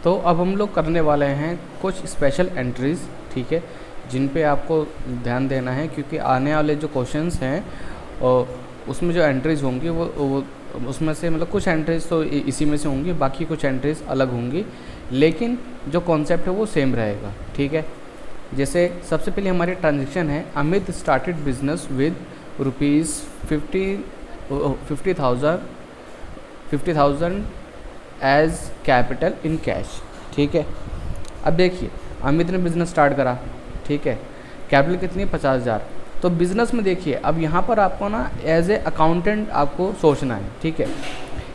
तो अब हम लोग करने वाले हैं कुछ स्पेशल एंट्रीज़, ठीक है, जिन पे आपको ध्यान देना है, क्योंकि आने वाले जो क्वेश्चंस हैं और उसमें जो एंट्रीज़ होंगी वो उसमें से मतलब कुछ एंट्रीज़ तो इसी में से होंगी, बाकी कुछ एंट्रीज़ अलग होंगी, लेकिन जो कॉन्सेप्ट है वो सेम रहेगा, ठीक है। जैसे सबसे पहले हमारी ट्रांजेक्शन है, Amit started business with rupees 50,000 as capital in cash, ठीक है। अब देखिए अमित ने बिज़नेस स्टार्ट करा, ठीक है, कैपिटल कितनी है 50,000। तो बिज़नेस में देखिए अब यहाँ पर आपको ना एज ए अकाउंटेंट आपको सोचना है, ठीक है,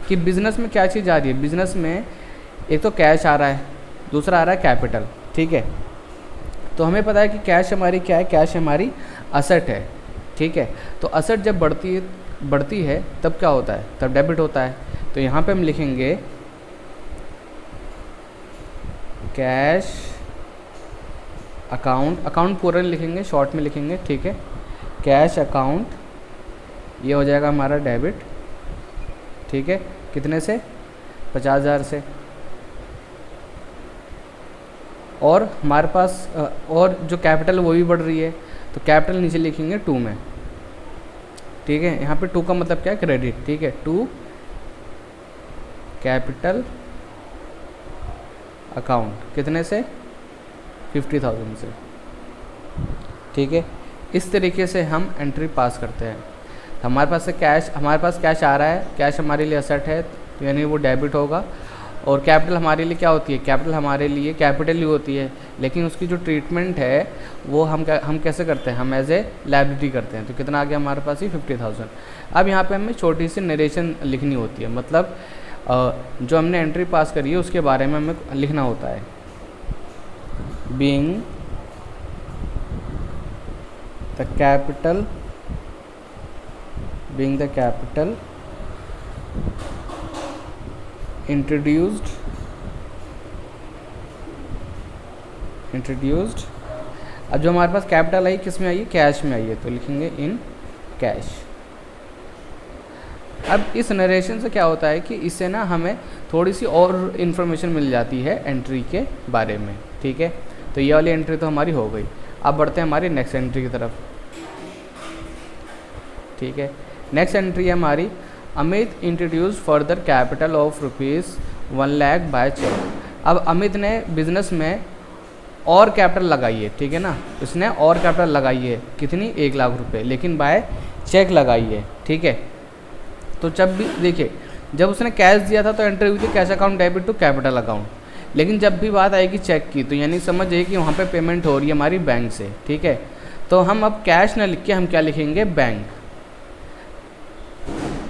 कि बिज़नेस में क्या चीज़ आ रही है। बिज़नेस में एक तो कैश आ रहा है, दूसरा आ रहा है कैपिटल, ठीक है। तो हमें पता है कि कैश हमारी क्या है, कैश हमारी असेट है, ठीक है। तो असेट जब बढ़ती है तब क्या होता है, तब डेबिट होता है। तो यहाँ पे हम लिखेंगे कैश अकाउंट पूरा नहीं लिखेंगे, शॉर्ट में लिखेंगे, ठीक है। कैश अकाउंट ये हो जाएगा हमारा डेबिट, ठीक है, कितने से 50,000 से। और हमारे पास और जो कैपिटल वो भी बढ़ रही है, तो कैपिटल नीचे लिखेंगे 2 में, ठीक है। यहाँ पे 2 का मतलब क्या है, क्रेडिट, ठीक है। 2 कैपिटल अकाउंट कितने से 50,000 से, ठीक है। इस तरीके से हम एंट्री पास करते हैं। हमारे पास कैश आ रहा है, कैश हमारे लिए असेट है, तो यानी वो डेबिट होगा। और कैपिटल हमारे लिए क्या होती है, कैपिटल हमारे लिए कैपिटल ही होती है, लेकिन उसकी जो ट्रीटमेंट है वो हम कैसे करते हैं, हम एज ए लायबिलिटी करते हैं। तो कितना आ गया हमारे पास ही 50,000। अब यहाँ पे हमें छोटी सी नरेशन लिखनी होती है, मतलब जो हमने एंट्री पास करी है उसके बारे में हमें लिखना होता है। बीइंग द कैपिटल इंट्रोड्यूस्ड अब जो हमारे पास कैपिटल आई किस में आई है, कैश में आई है, तो लिखेंगे इन कैश। अब इस नरेशन से क्या होता है कि इससे ना हमें थोड़ी सी और इन्फॉर्मेशन मिल जाती है एंट्री के बारे में, ठीक है। तो ये वाली एंट्री तो हमारी हो गई। अब बढ़ते हैं हमारी नेक्स्ट एंट्री की तरफ, ठीक है। नेक्स्ट एंट्री है हमारी, Amit introduce further capital of ₹1 lakh by cheque. अब अमित ने बिजनेस में और कैपिटल लगाई है, ठीक है ना, उसने और कैपिटल लगाई है, कितनी 1 लाख रुपए, लेकिन बाय चेक लगाई है, ठीक है। तो जब भी देखिए, जब उसने कैश दिया था तो एंट्री हुई थी cash account debit to capital account, लेकिन जब भी बात आएगी चेक की तो यानी समझिए कि वहाँ पे पेमेंट हो रही है हमारी बैंक से, ठीक है। तो हम अब कैश ना लिख के हम क्या लिखेंगे,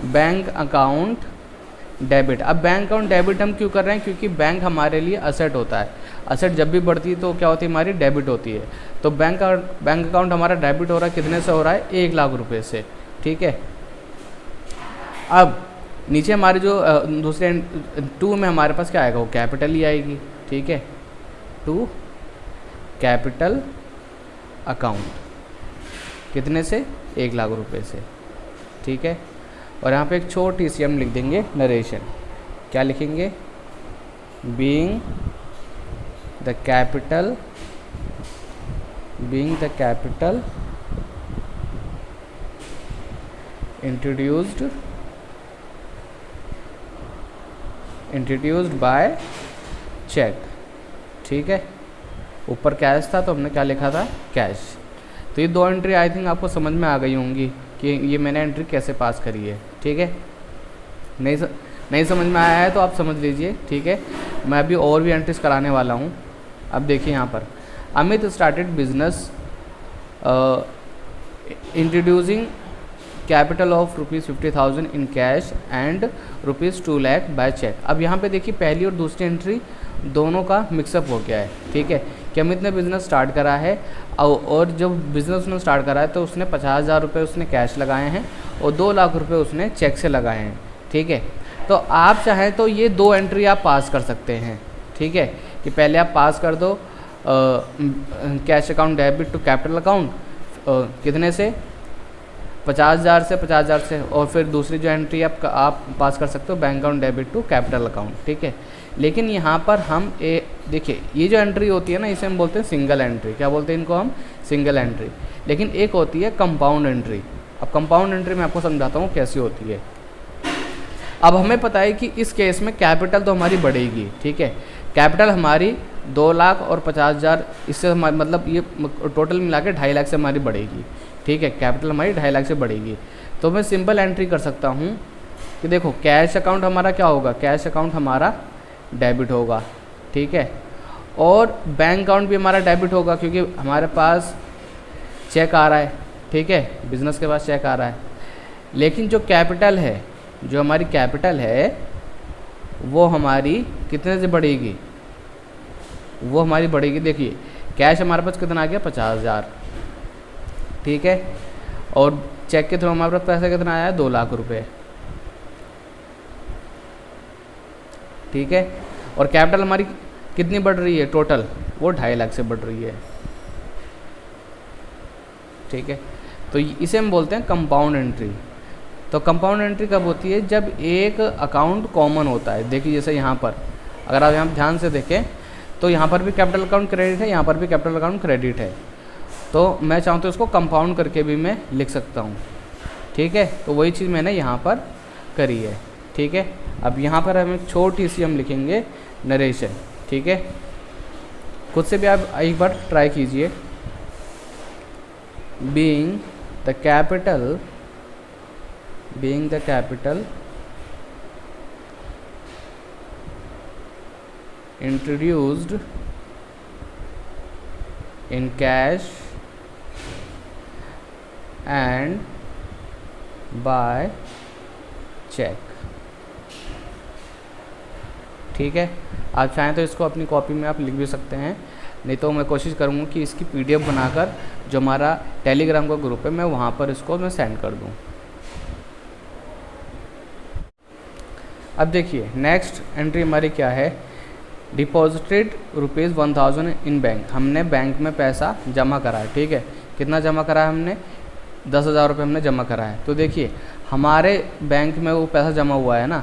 बैंक अकाउंट डेबिट। अब बैंक अकाउंट डेबिट हम क्यों कर रहे हैं, क्योंकि बैंक हमारे लिए असेट होता है। असेट जब भी बढ़ती है तो क्या होती है, हमारी डेबिट होती है। तो बैंक अकाउंट हमारा डेबिट हो रहा है, कितने से हो रहा है, 1 लाख रुपए से, ठीक है। अब नीचे हमारे जो दूसरे 2 में हमारे पास क्या आएगा, वो कैपिटल ही आएगी, ठीक है। 2 कैपिटल अकाउंट कितने से, 1 लाख रुपए से, ठीक है। और यहाँ पे एक छोटी सी हम लिख देंगे नरेशन, क्या लिखेंगे, being the capital introduced by cheque, ठीक है। ऊपर कैश था तो हमने क्या लिखा था, कैश। तो ये 2 एंट्री आई थिंक आपको समझ में आ गई होंगी कि ये मैंने एंट्री कैसे पास करी है, ठीक है। नहीं समझ में आया है तो आप समझ लीजिए, ठीक है। मैं अभी और भी एंट्रीज कराने वाला हूँ। अब देखिए यहाँ पर, Amit started business introducing capital of ₹50,000 in cash and ₹2 lakh by cheque. अब यहाँ पे देखिए पहली और दूसरी एंट्री दोनों का मिक्सअप हो गया है, ठीक है, कि अमित ने बिज़नेस स्टार्ट करा है और जब बिज़नेस उसने स्टार्ट करा है तो उसने 50,000 रुपये उसने कैश लगाए हैं और 2 लाख रुपए उसने चेक से लगाए हैं, ठीक है। तो आप चाहें तो ये 2 एंट्री आप पास कर सकते हैं, ठीक है, कि पहले आप पास कर दो cash account debit to capital account कितने से 50,000 से 50,000 से, और फिर दूसरी जो एंट्री आप पास कर सकते हो bank account debit to capital account, ठीक है। लेकिन यहाँ पर हम देखिए ये जो एंट्री होती है ना, इसे हम बोलते हैं सिंगल एंट्री। क्या बोलते हैं इनको हम? Single entry. लेकिन एक होती है कंपाउंड एंट्री। अब कंपाउंड एंट्री मैं आपको समझाता हूँ कैसी होती है। अब हमें पता है कि इस केस में कैपिटल तो हमारी बढ़ेगी, ठीक है। कैपिटल हमारी 2,50,000, इससे मतलब ये टोटल मिला के 2.5 लाख से हमारी बढ़ेगी, ठीक है। कैपिटल हमारी 2.5 लाख से बढ़ेगी। तो मैं सिंपल एंट्री कर सकता हूँ कि देखो कैश अकाउंट हमारा क्या होगा? कैश अकाउंट हमारा डेबिट होगा, ठीक है। और बैंक अकाउंट भी हमारा डेबिट होगा क्योंकि हमारे पास चेक आ रहा है, ठीक है। बिजनेस के पास चेक आ रहा है। लेकिन जो कैपिटल है, जो हमारी कैपिटल है, वो हमारी कितने से बढ़ेगी? वो हमारी बढ़ेगी, देखिए कैश हमारे पास कितना आ गया? 50,000, ठीक है। और चेक के थ्रू हमारे पास पैसा कितना आया है? 2 लाख रुपए, ठीक है। और कैपिटल हमारी कितनी बढ़ रही है टोटल? वो 2.5 लाख से बढ़ रही है, ठीक है। तो इसे हम बोलते हैं कंपाउंड एंट्री। तो कंपाउंड एंट्री कब होती है? जब एक अकाउंट कॉमन होता है। देखिए जैसे यहाँ पर अगर आप यहाँ ध्यान से देखें तो यहाँ पर भी कैपिटल अकाउंट क्रेडिट है, यहाँ पर भी कैपिटल अकाउंट क्रेडिट है। तो मैं चाहूँ तो इसको कंपाउंड करके भी मैं लिख सकता हूँ, ठीक है। तो वही चीज़ मैंने यहाँ पर करी है, ठीक है। अब यहाँ पर हम एक छोटी सी हम लिखेंगे नरेशन, ठीक है। खुद से भी आप एक बार ट्राई कीजिए। Being the capital introduced in cash and by check, ठीक है। आप चाहें तो इसको अपनी कॉपी में आप लिख भी सकते हैं, नहीं तो मैं कोशिश करूँगा कि इसकी PDF बनाकर जो हमारा टेलीग्राम का ग्रुप है मैं वहाँ पर इसको मैं सेंड कर दूँ। अब देखिए नेक्स्ट एंट्री हमारी क्या है? डिपॉजिटेड ₹1,000 इन बैंक। हमने बैंक में पैसा जमा करा है, ठीक है। कितना जमा करा है हमने? 10,000 रुपये हमने जमा करा है। तो देखिए हमारे बैंक में वो पैसा जमा हुआ है ना,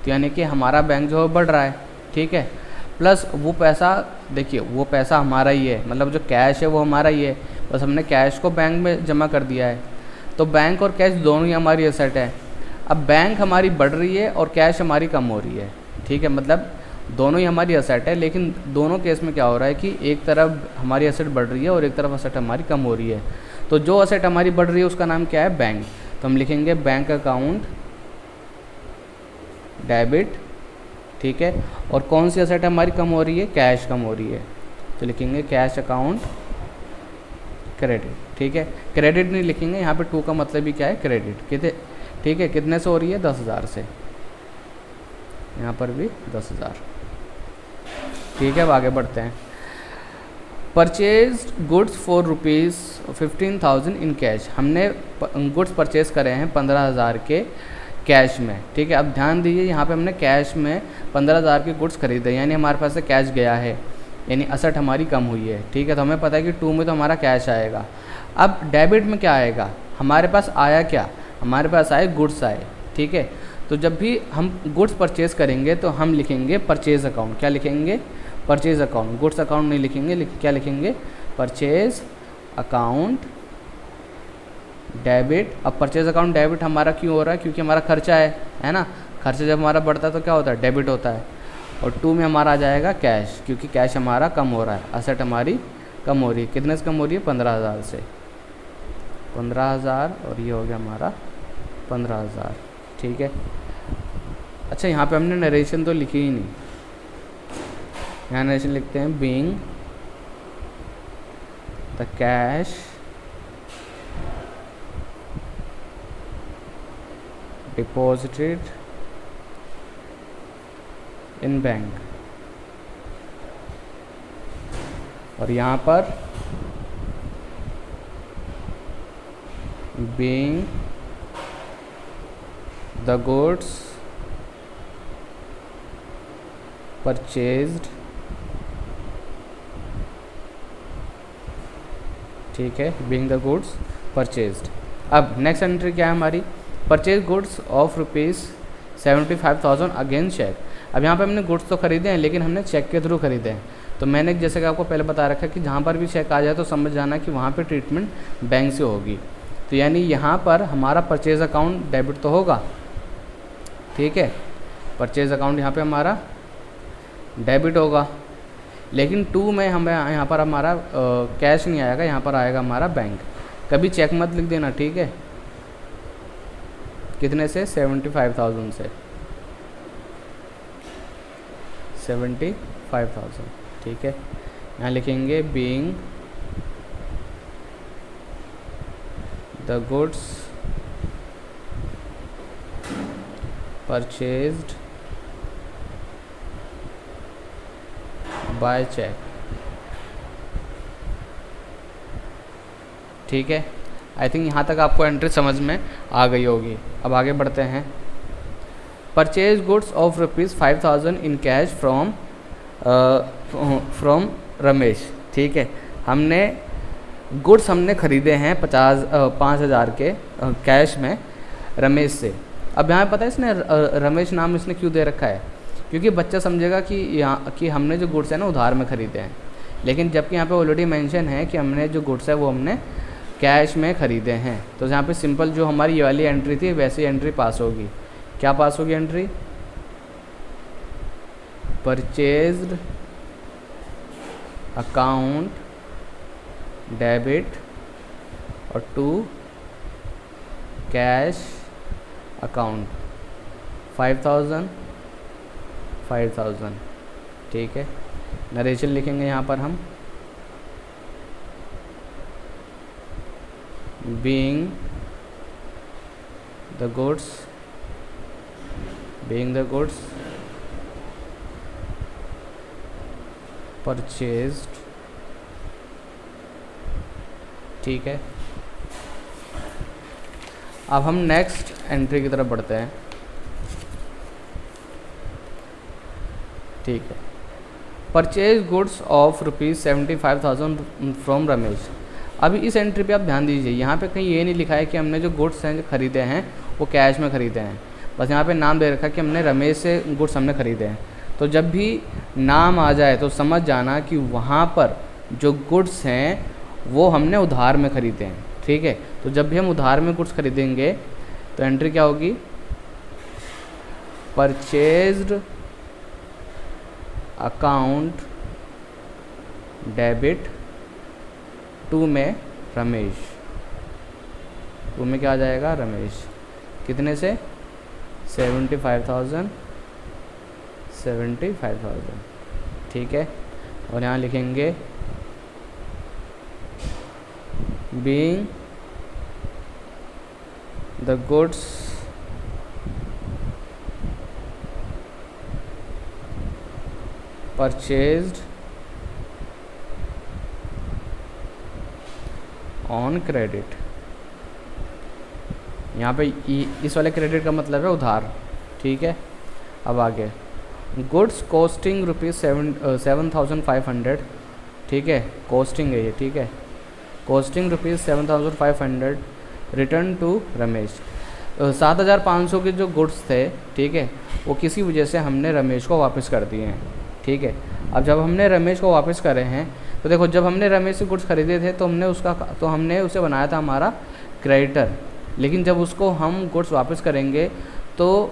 तो यानी कि हमारा बैंक जो है बढ़ रहा है, ठीक है। प्लस वो पैसा, देखिए वो पैसा हमारा ही है, मतलब जो कैश है वो हमारा ही है, बस हमने कैश को बैंक में जमा कर दिया है। तो बैंक और कैश दोनों ही हमारी एसेट है। अब बैंक हमारी बढ़ रही है और कैश हमारी कम हो रही है, ठीक है। मतलब दोनों ही हमारी एसेट है, लेकिन दोनों केस में क्या हो रहा है कि एक तरफ हमारी एसेट बढ़ रही है और एक तरफ एसेट हमारी कम हो रही है। तो जो एसेट हमारी बढ़ रही है उसका नाम क्या है? बैंक। तो हम लिखेंगे बैंक अकाउंट डेबिट, ठीक है। और कौन सी एसेट हमारी कम हो रही है? कैश कम हो रही है, तो लिखेंगे कैश अकाउंट क्रेडिट, ठीक है। क्रेडिट नहीं लिखेंगे, यहाँ पे 2 का मतलब ही क्या है? क्रेडिट, कितने, ठीक है। कितने से हो रही है? 10,000 से। यहाँ पर भी 10,000, ठीक है। अब आगे बढ़ते हैं। Purchase goods for ₹15,000 in cash. हमने गुड्स परचेज करे हैं 15,000 के कैश में, ठीक है। अब ध्यान दीजिए यहाँ पे हमने कैश में 15,000 के गुड्स खरीदे, यानी हमारे पास से कैश गया है, यानी एसेट हमारी कम हुई है, ठीक है। तो हमें पता है कि 2 में तो हमारा कैश आएगा। अब डेबिट में क्या आएगा? हमारे पास आया क्या? हमारे पास आए गुड्स आए, ठीक है। तो जब भी हम गुड्स परचेज करेंगे तो हम लिखेंगे परचेज अकाउंट। क्या लिखेंगे? Purchase account. गुड्स अकाउंट नहीं लिखेंगे, क्या लिखेंगे? Purchase account debit. अब परचेज अकाउंट डेबिट हमारा क्यों हो रहा है? क्योंकि हमारा खर्चा है ना। खर्चा जब हमारा बढ़ता है तो क्या होता है? डेबिट होता है। और 2 में हमारा आ जाएगा कैश, क्योंकि कैश हमारा कम हो रहा है, एसेट हमारी कम हो रही है। कितने से कम हो रही है? 15,000 से। 15,000 और ये हो गया हमारा 15,000, ठीक है। अच्छा यहाँ पे हमने नरेशन तो लिखी ही नहीं, यहाँ नरेशन लिखते हैं being the cash deposited in bank. और यहाँ पर being the goods purchased, ठीक है, being the goods purchased। अब नेक्स्ट एंट्री क्या है हमारी, purchase goods of ₹75,000 against cheque. अब यहाँ पे हमने गुड्स तो खरीदे हैं लेकिन हमने चेक के थ्रू खरीदे हैं। तो मैंने जैसे कि आपको पहले बता रखा है कि जहाँ पर भी चेक आ जाए तो समझ जाना कि वहाँ पे ट्रीटमेंट बैंक से होगी। तो यानी यहाँ पर हमारा परचेज़ अकाउंट डेबिट तो होगा, ठीक है, परचेज़ अकाउंट यहाँ पे हमारा डेबिट होगा, लेकिन 2 में हमें यहाँ पर हमारा कैश नहीं आएगा, यहाँ पर आएगा हमारा बैंक। कभी चेक मत लिख देना, ठीक है। कितने से, 75,000 से, 75,000, ठीक है। यहाँ लिखेंगे being the goods purchased by cheque, ठीक है। आई थिंक यहाँ तक आपको एंट्री समझ में आ गई होगी। अब आगे बढ़ते हैं। Purchase goods of ₹5,000 in cash from Ramesh, ठीक है। हमने गुड्स हमने ख़रीदे हैं 5,000 के कैश में रमेश से। अब यहाँ पता है इसने रमेश नाम इसने क्यों दे रखा है, क्योंकि बच्चा समझेगा कि हमने जो गुड्स है ना उधार में ख़रीदे हैं, लेकिन जबकि यहाँ पे ऑलरेडी मेंशन है कि हमने जो गुड्स है वो हमने कैश में ख़रीदे हैं। तो यहाँ पे सिंपल जो हमारी ये वाली एंट्री थी वैसी एंट्री पास होगी। क्या पास होगी एंट्री, परचेज्ड अकाउंट डेबिट और टू कैश अकाउंट 5,000, ठीक है। नरेशन लिखेंगे यहाँ पर हम, being the goods purchased, ठीक है। अब हम नेक्स्ट एंट्री की तरफ बढ़ते हैं, ठीक है। Purchase goods of ₹75,000 from Ramesh. अभी इस एंट्री पे आप ध्यान दीजिए, यहाँ पे कहीं ये नहीं लिखा है कि हमने जो गुड्स हैं जो खरीदे हैं वो कैश में ख़रीदे हैं, बस यहाँ पे नाम दे रखा है कि हमने रमेश से गुड्स हमने ख़रीदे हैं। तो जब भी नाम आ जाए तो समझ जाना कि वहाँ पर जो गुड्स हैं वो हमने उधार में ख़रीदे हैं, ठीक है। तो जब भी हम उधार में गुड्स खरीदेंगे तो एंट्री क्या होगी, परचेज्ड अकाउंट डेबिट टू में रमेश, टू में क्या आ जाएगा रमेश, कितने से 75,000, ठीक है। और यहाँ लिखेंगे being the goods purchased on credit. यहाँ पे इस वाले क्रेडिट का मतलब है उधार, ठीक है। अब आगे गुड्स कॉस्टिंग ₹7,500, ठीक है, कॉस्टिंग है ये, ठीक है। Costing ₹7,500 return to Ramesh. 7,500 के जो गुड्स थे, ठीक है, वो किसी वजह से हमने रमेश को वापस कर दिए हैं, ठीक है। अब जब हमने रमेश को वापस करे हैं तो देखो, जब हमने रमेश से गुड्स खरीदे थे तो हमने उसे बनाया था हमारा क्रेडिटर, लेकिन जब उसको हम गुड्स वापस करेंगे तो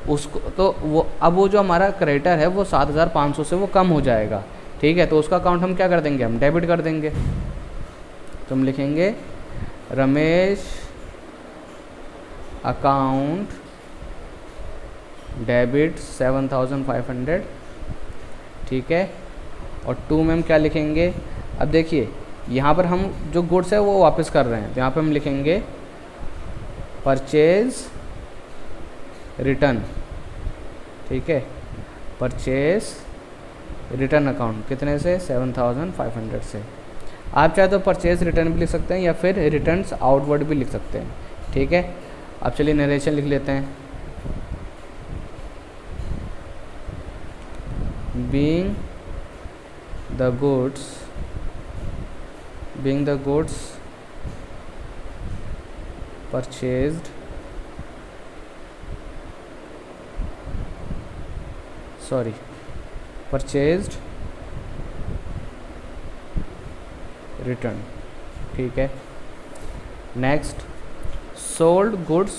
वो जो हमारा क्रेडिटर है वो 7,500 से वो कम हो जाएगा, ठीक है। तो उसका अकाउंट हम क्या कर देंगे, हम डेबिट कर देंगे। तो हम लिखेंगे रमेश अकाउंट डेबिट 7,500, ठीक है। और टू में हम क्या लिखेंगे, अब देखिए यहाँ पर हम जो गुड्स है वो वापस कर रहे हैं, तो यहाँ पर हम लिखेंगे परचेज रिटर्न, ठीक है, परचेज रिटर्न अकाउंट कितने से 7,500 से। आप चाहे तो परचेज रिटर्न भी लिख सकते हैं या फिर रिटर्न्स आउटवर्ड भी लिख सकते हैं, ठीक है। अब चलिए नरेशन लिख लेते हैं, being the goods purchased return, ठीक है। Next, sold goods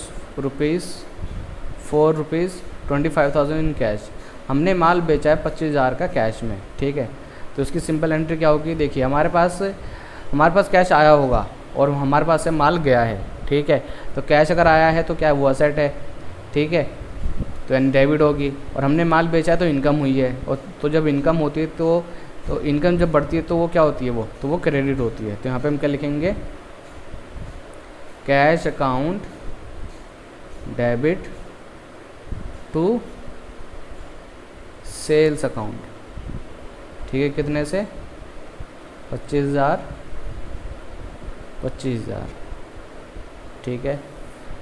₹4 in cash, हमने माल बेचा है 25,000 का कैश में, ठीक है। तो उसकी सिंपल एंट्री क्या होगी, देखिए हमारे पास कैश आया होगा और हमारे पास से माल गया है, ठीक है। तो कैश अगर आया है तो क्या वो असेट है, ठीक है, तो यानी डेबिट होगी। और हमने माल बेचा है तो इनकम हुई है, और तो जब इनकम होती है तो इनकम जब बढ़ती है तो वो क्या होती है, वो क्रेडिट होती है। तो यहाँ पे हम क्या लिखेंगे, cash account debit to sales account, ठीक है। कितने से, 25,000, ठीक है।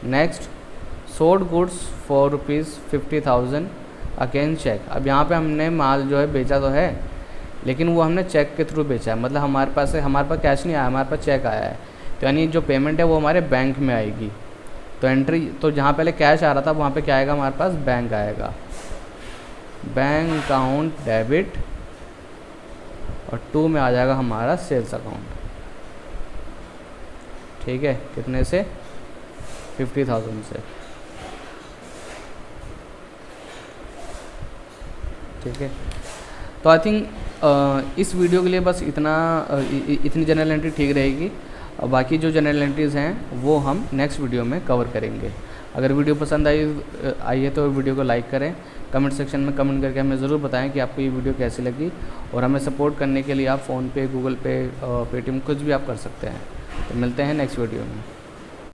Next, sold goods for ₹50,000 against cheque. अब यहाँ पे हमने माल जो है बेचा तो है, लेकिन वो हमने चेक के थ्रू बेचा है, मतलब हमारे पास कैश नहीं आया, हमारे पास चेक आया है। तो यानी जो पेमेंट है वो हमारे बैंक में आएगी। तो एंट्री, तो जहाँ पहले कैश आ रहा था वहाँ पे क्या आएगा, हमारे पास बैंक आएगा, बैंक अकाउंट डेबिट, और 2 में आ जाएगा हमारा सेल्स अकाउंट, ठीक है। कितने से, 50,000 से, ठीक है। तो आई थिंक इस वीडियो के लिए बस इतनी जनरल एंट्री ठीक रहेगी। और बाकी जो जनरल एंट्रीज़ हैं वो हम नेक्स्ट वीडियो में कवर करेंगे। अगर वीडियो पसंद आई है तो वीडियो को लाइक करें, कमेंट सेक्शन में कमेंट करके हमें ज़रूर बताएं कि आपको ये वीडियो कैसी लगी। और हमें सपोर्ट करने के लिए आप फ़ोनपे, गूगल पे, पेटीएम कुछ भी आप कर सकते हैं। तो मिलते हैं नेक्स्ट वीडियो में।